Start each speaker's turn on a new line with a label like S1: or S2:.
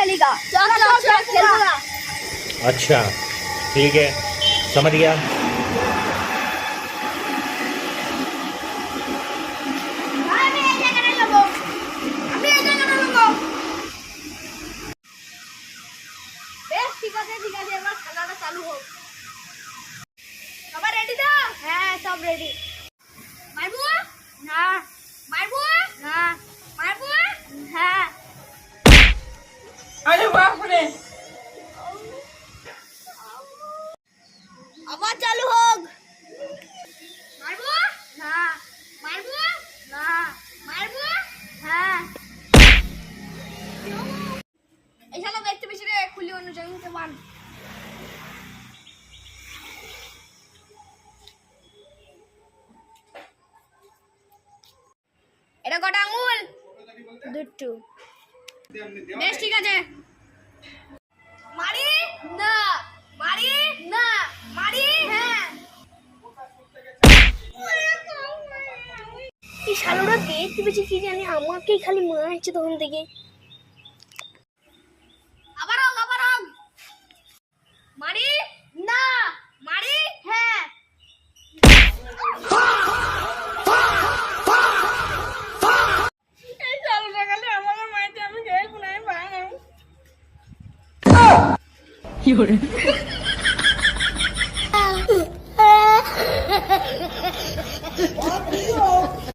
S1: खेलेगा। खेलेगा।
S2: अच्छा ठीक है, समझ गया।
S1: ঠিক আছে এবার খেলাটা চালু হোক। সবাই রেডি তো? হ্যাঁ সব রেডি। মারবো না, মারবো না, মারবো হ্যাঁ।
S3: আরে বাপ রে,
S1: আবার চালু হোক। মারবো না, মারবো না, মারবো হ্যাঁ। এই শালা দেখতে বেশি রে, খুলি অন্য জায়গায় বান। এটা কটা আঙুল? দুটো। বেশ ঠিক আছে। মারি না, মারি না, মারি হ্যাঁ। এই শালোরা দেখতে বেশি কি জানি, আমাকেই খালি মারছে তখন থেকে। আবার হোক, আবার হোক। মারি না, মারি হ্যাঁ।
S3: এই চালটা গেলে আমাকে মাইতে আমি খেলবো না, আমি পাই না।